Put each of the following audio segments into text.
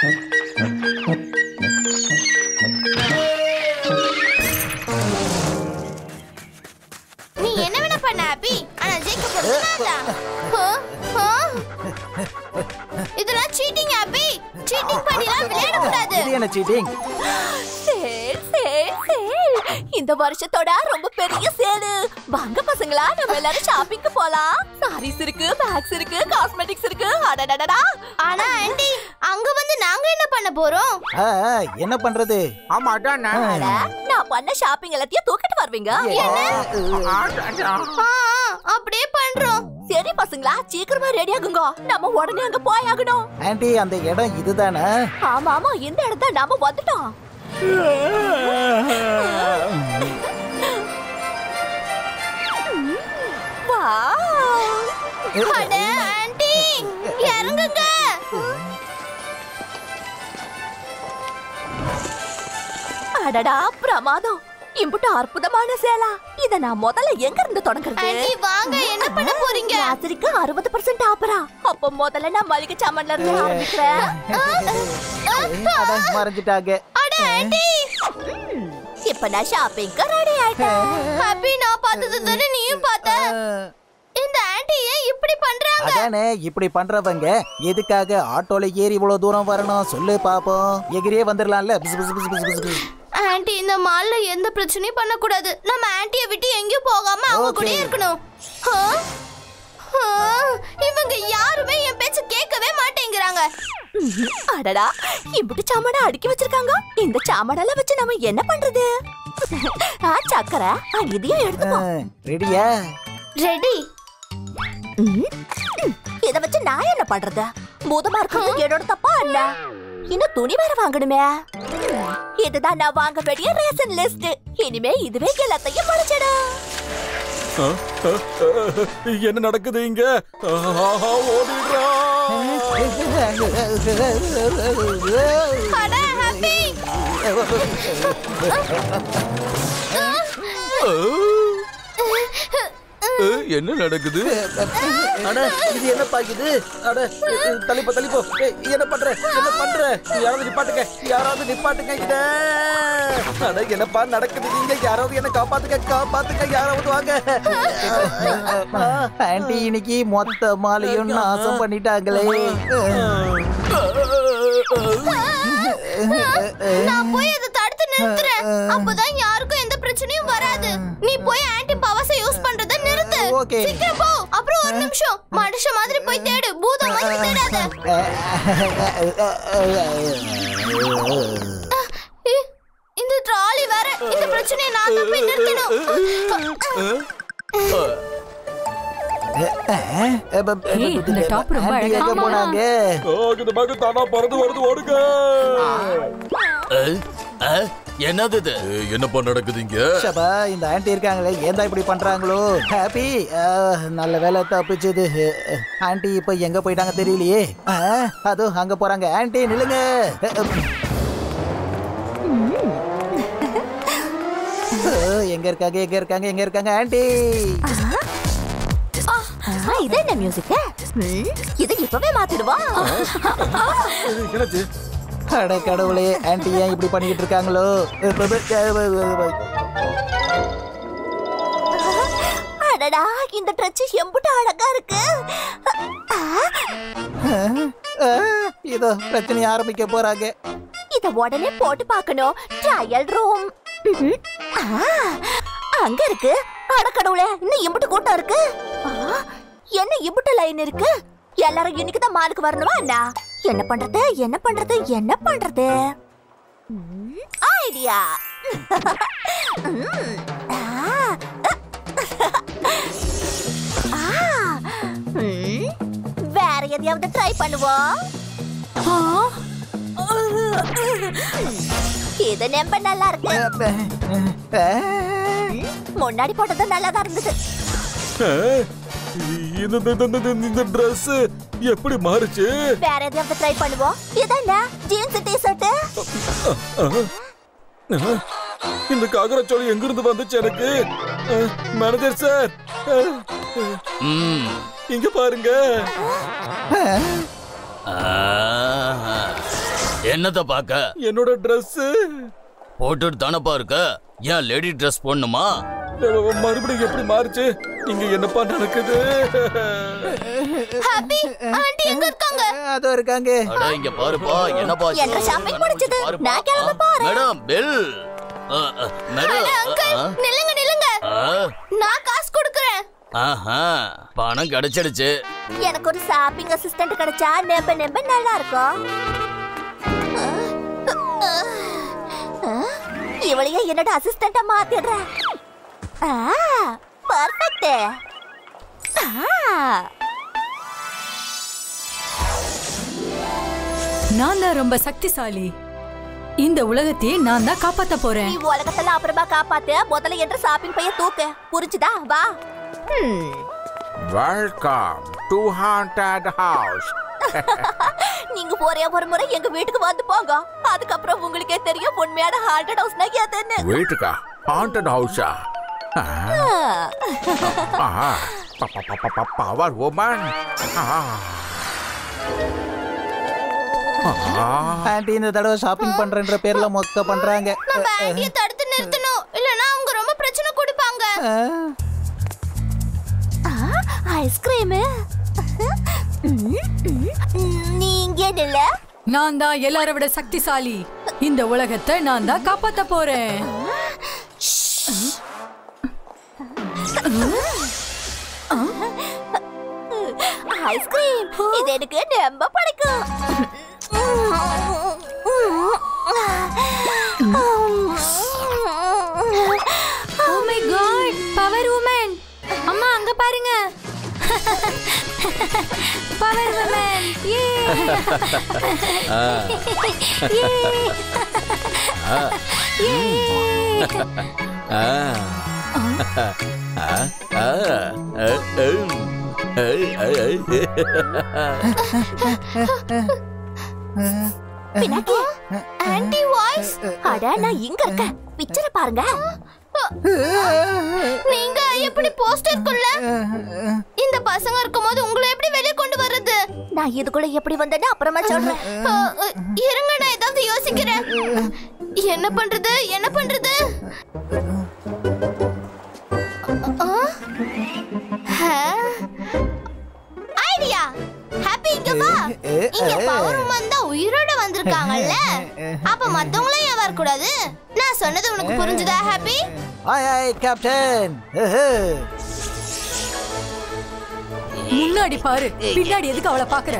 நீ என்ன வேணா பண்ண ஹாப்பி, ஆனா ஜெயிக்க போறது நான் தான். இதெல்லாம் சீட்டிங் ஹாப்பி. சீட்டிங் பண்ணிலாம் விளையாட கூடாது. இது என்ன சீட்டிங்? இந்த வருஷத்தோட ரொம்ப பெரிய சேல். வாங்க பசங்களா, நம்ம எல்லாரும் ஷாப்பிங்க்கு போலாம். சாரீஸ் இருக்கு, பேக்ஸ் இருக்கு, காஸ்மெட்டிக்ஸ் இருக்கு. அடடடடா. ஆனா ஆண்டி, அங்க வந்து நாங்க என்ன பண்ண போறோம்? என்ன பண்றது? ஆமா அதான் நான் பண்ண ஷாப்பிங் எல்லாத்தையும் தூக்கிட்டு வருவீங்க. அப்படியே பண்றோம். சரி பசங்களா, சீக்கிரமா ரெடி ஆகுங்க. நம்ம உடனே அங்க போய் ஆகணும். ஆண்டி, அந்த இடம் இதுதானே? ஆமா ஆமா, இந்த இடத்த நாம வந்துட்டோம். அட ஆண்டி, இறங்குங்க. அடடா பிரமாதம். இம்புட்டு அற்புதமான சேலா. இத நான் முதல்ல எங்க இருந்து தொடங்குறது? ஆண்டி வாங்க, என்ன பண்ண போறீங்க? ராத்திரிக்கு 60% ஆஃபரா. அப்ப முதல்ல நான் மளிகை சாமான்ல இருந்து ஆரம்பிக்கிறேன். மறைஞ்சிட்டாங்க. அட ஆண்டி, இப்ப நான் ஷாப்பிங்க்கு ரெடி ஆயிட்டேன். ஹாப்பி, நான் பார்த்தது தானே நீயும் பார்த்த. இந்த ஆண்டி ஏன் இப்படி பண்றாங்க? அதானே, இப்படி பண்றவங்க எதுக்காக ஆட்டோல ஏறி இவ்வளவு தூரம் வரணும் சொல்லு பாப்போம். எகிரியே வந்துடலாம்ல. ஆண்டி, இந்த மால்ல எந்த பிரச்சனையும் பண்ண கூடாது. நம்ம ஆண்டியை விட்டு எங்கேயும் போகாம அவங்க கூட இருக்கணும். இவங்க யாருமே என் பேச்ச கேட்கவே மாட்டேங்கிறாங்க. அடடா, இப்படி சாமான் அடுக்கி வச்சிருக்காங்க. இந்த சாமானெல்லாம் வச்சு நம்ம என்ன பண்றது? சக்கரை, இதையும் எடுத்துப்போம். ரெடியா? ரெடி. இத வச்சு நான் என்ன பண்றது? பூதமா இருக்கிறது என்னோட தப்பா இல்ல. இன்னும் துணி வேற வாங்கணுமே. இதுதான் நான் வாங்க வேண்டிய ரேஷன் லிஸ்ட். இனிமே இதுவே எல்லாத்தையும் முடிச்சிடும். என்ன நடக்குது இங்க? ஓடிடுறா. அட ஹாப்பி, என்ன நடக்குது? அட, இது என்ன பாக்குது? அட, தள்ளிப்போ தள்ளிப்போ. என்ன பண்ற? என்ன பண்ற? யாராவது நிப்பாட்டுங்க, யாராவது நிப்பாட்டுங்க இத. அட, என்னப்பா நடக்குது? நீங்க யாராவது என்ன காப்பாத்துங்க, காப்பாத்துங்க, யாராவது வாங்க. ஆண்டி, இன்னைக்கு மொத்த மாலையும் நாசம் பண்ணிட்டாங்களே. நான் போய் அதை தடுத்து நிறுத்துறேன். அப்பதான் யாருக்கும் எந்த பிரச்சனையும் வராது. நீ போய் ஆன்டி பவர்ஸை யூஸ் பண்றத நிறுத்து. சீக்கிரம் போ. அப்புறம் ஒரு நிமிஷம், மனுஷ மாதிரி போய் தேடு, பூதம் மாதிரி தேடாத. இந்த ட்ராலி வேற. இந்த பிரச்சனையை நான் தான் போய் நிறுத்தணும். இந்த டாப் ரொம்ப அழகா போனாங்க. இந்த மக தானா பறந்து வருது, ஓடுங்க. என்னது இது? என்னப்பா நடக்குது இங்க? ஷபா, இந்த ஆண்டி இருக்காங்களே, ஏன்டா இப்படி பண்றாங்களோ? ஹாப்பி, நல்ல வேலை தப்பிச்சது. ஆண்டி இப்ப எங்க போயிட்டாங்க தெரியலையே. அதோ அங்க போறாங்க. ஆண்டி நில்லுங்க. எங்க இருக்காங்க, எங்க இருக்காங்க, எங்க இருக்காங்க ஆண்டி? இது என்ன மியூசிக்? இது இப்பவே மாத்திடுவா. என்னாச்சு? அட கடவுளே, ஆண்டி ஏன் இப்படி பண்ணிக்கிட்டு இருக்காங்களோ? அடடா, இந்த ட்ரெஸ் எம்புட்டு அழகா இருக்கு. இதோ பிரச்சனை ஆரம்பிக்க போறாங்க. இத உடனே போட்டு பார்க்கணும். ட்ரையல் ரூம் அங்க இருக்கு. அட கடவுளே, இன்னும் எம்புட்டு கூட்டம் இருக்கு. என்ன இம்புட்டு லைன் இருக்கு? எல்லாரும் இன்னைக்கு தான் மாலுக்கு வரணுமா என்ன? என்ன பண்றது, என்ன பண்றது, என்ன பண்றது? ஐடியா. வேற எதையாவது ட்ரை பண்ணுவோம். இது நம்ப நல்லா இருக்கு. முன்னாடி போட்டது நல்லாதான் இருந்தது. இந்த Dress எப்படி மாறுச்சு? வேற எதையாவது ட்ரை பண்ணுவோம். இதானே ஜீன்ஸ் டி-ஷர்ட். இந்த காகரச்சோளி எங்க இருந்து வந்துச்சு எனக்கு? மேனேஜர் சார், இங்க பாருங்க. என்னத்த பாக்க? என்னோட Dress போட்டுட்டு தானப்பா இருக்க. ஏன் லேடி ட்ரெஸ் போடணுமா? மறுபடியும் எப்படி மாறுச்சு? இங்க என்னப்பா நடக்குது? ஹாப்பி ஆண்டி எங்க இருக்காங்க? அதோ இருக்காங்க. அட இங்க பாருப்பா, என்னப்பா என்ற ஷாப்பிங் முடிச்சது. நான் கிளம்ப போறேன். Madam bill. மேடம் அங்கிள் நில்லுங்க நில்லுங்க. நான் காசு கொடுக்கறேன். ஆஹா, பணம் கிடைச்சிடுச்சு. எனக்கு ஒரு ஷாப்பிங் அசிஸ்டன்ட் கிடைச்சா நெம்ப நல்லா இருக்கும். இவளையே என்னோட அசிஸ்டன்ட்டா மாத்திடுறேன். பர்ஃபெக்ட். நான் தான் ரொம்ப சக்திசாலி. இந்த உலகத்தையே நான் தான் காப்பாத்த போறேன். நீ உலகத்துல அப்புறமா காப்பாத்து. முதல்ல என்ற ஷாப்பிங் பைய தூக்கு. புரிஞ்சுதா? வா. Welcome to haunted house. நீங்க ஒரே ஒரு முறை எங்க வீட்டுக்கு வந்து போங்க. அதுக்கப்புறம் உங்களுக்கே தெரியும் உண்மையான ஹாண்டட் ஹவுஸ்னா எதுன்னு. வீட்டுக்கா? ஹாண்டட் ஹவுஸா? Power woman. ஆண்டி இந்த தடவை ஷாப்பிங் பண்றேன்ற பேர்ல மொக்க பண்றாங்க. நம்ம ஆண்டியை தடுத்து நிறுத்தணும். இல்லனா அவங்க ரொம்ப பிரச்சனை கொடுப்பாங்க. ஐஸ்கிரீம். நீங்க இல்ல? நான் தான் எல்லாரை விட சக்திசாலி. இந்த உலகத்தை நான் தான் காப்பாத்த போறேன். ஐஸ்கிரீம் இது எனக்கு ரொம்ப பிடிக்கும். Oh my god, power woman. அம்மா அங்க பாருங்க. Power woman. யே. Aunty voice. அட நான் இங்க இருக்கேன். பிக்சரை பாருங்க. நீங்க எப்படி போஸ்டருக்குள்ள? இந்த பசங்க இருக்கும்போது உங்களை எப்படி வெளிய கொண்டு வர்றது? நான் இதுக்குள்ள எப்படி வந்தேன்னு அப்புறமா சொல்றேன். இருங்க நான் ஏதாவது யோசிக்கிறேன். என்ன பண்றது என்ன பண்றது? ஐடியா. ஹாப்பி இங்க வா. இங்க பவர் உமன் தான் உயிரோட வந்திருக்காங்கல்ல. அப்ப மத்தவங்கள ஏன் வர கூடாது? நான் சொன்னது உனக்கு புரிஞ்சுதா ஹாப்பி? ஆய் கேப்டன். முன்னாடி பாரு, பின்னாடி எதுக்கு அவளை பாக்குற?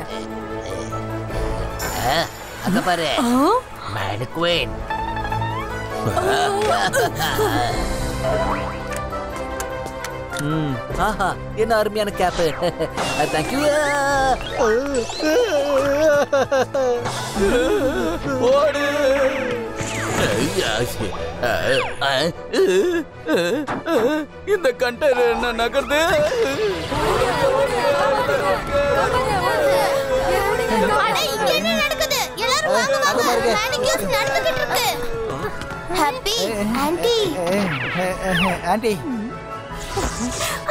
அங்க பாரு, மேனிக்வீன். ஆஹா என்ன அருமையான கேப். Thank you. ஓடு. இந்த கண்டெய்னர் என்ன நகர்ந்து? அட இங்க என்ன நடக்குது? எல்லாரும் வாங்க வாங்க. மேனிக்யூர்ஸ் நடந்துட்டு இருக்கு. Happy aunty. ஆண்டி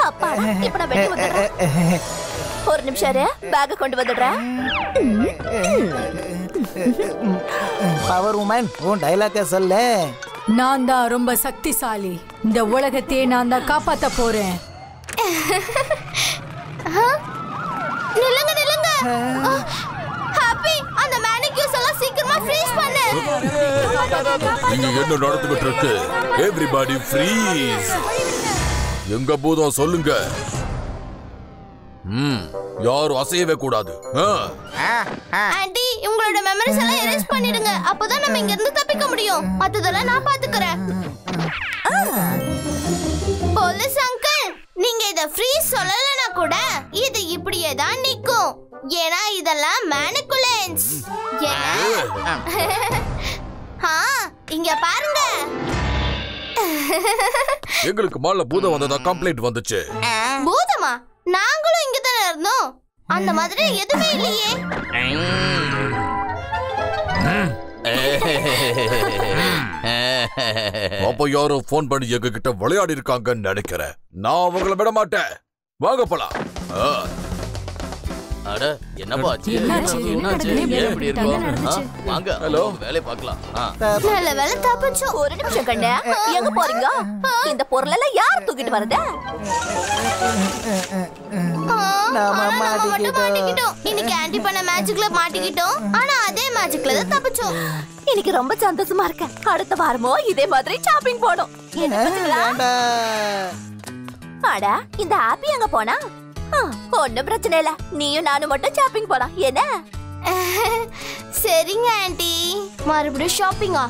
அப்பா இப்ப நான் வெளிய வந்துடுறேன். ஒரு நிமிஷம் இரு. பேக் கொண்டு வந்துடுறேன். பவர் உமன் உன் டைலாக்க சொல்ல. நான் தான் ரொம்ப சக்திசாலி. இந்த உலகத்தையே நான் தான் காப்பாத்த போறேன். நில்லுங்க நில்லுங்க. ஹாப்பி அந்த மேனிக்யூர்ஸ் எல்லாம் சீக்கிரமா ஃப்ரீஸ் பண்ணு. இங்க என்ன நடந்துகிட்டு இருக்கு? Everybody freeze. எங்க பூதம் சொல்லுங்க. யாரும் அசையவே கூடாது. ஆண்டி உங்களோட மெமரிஸ் எல்லாம் எரேஸ் பண்ணிடுங்க. அப்பதான் நம்ம இங்க இருந்து தப்பிக்க முடியும். மத்ததெல்லாம் நான் பாத்துக்கறேன். போலீஸ் அங்கிள், நீங்க இத ஃப்ரீஸ் சொல்லலனா கூட இது இப்படியே தான் நிக்கும். ஏன்னா இதெல்லாம் மேனிகுலேன்ஸ். இங்க பாருங்க. எங்களுக்கு மால்ல பூதம் வந்ததா கம்ப்ளைண்ட் வந்துச்சு. பூதமா? நாங்களும் இங்க தானே இருந்தோம். அந்த மாதிரி எதுவுமே இல்லையே. அப்ப யாரும் போன் பண்ணி எங்க கிட்ட விளையாடி இருக்காங்கன்னு நினைக்கிறேன். நான் அவங்கள விட மாட்டேன். வாங்க போலாம். அட என்னப்பா ஆச்சு? என்னாச்சு? என்னாச்சு? ஏன் இப்படி இருக்கோம்? வாங்க ஹலோ. வேலையை பார்க்கலாம். நல்ல வேலை தப்பிச்சோம். ஒரு நிமிஷம் கண்ணு, எங்க போறீங்க? இந்த பொருள் எல்லாம் யார் தூக்கிட்டு வரது? ஆனா நம்ம மட்டும் மாட்டிக்கிட்டோம். இன்னைக்கு ஆன்ட்டி பண்ண மேஜிக்ல மாட்டிக்கிட்டோம். ஆனா அதே மேஜிக்ல தான் தப்பிச்சோம். எனக்கு ரொம்ப சந்தோஷமா இருக்கேன். அடுத்த வாரமோ இதே மாதிரி ஷாப்பிங் போடும். என்ன பசங்களா? அட, இந்த ஆப்பி எங்க போனா? ஒண்ணும் பிரச்சனை இல்ல, நீயும் நானும் மட்டும் ஷாப்பிங் போலாம். என்ன? சரிங்க ஆன்ட்டி. மறுபடியும் ஷாப்பிங்கா?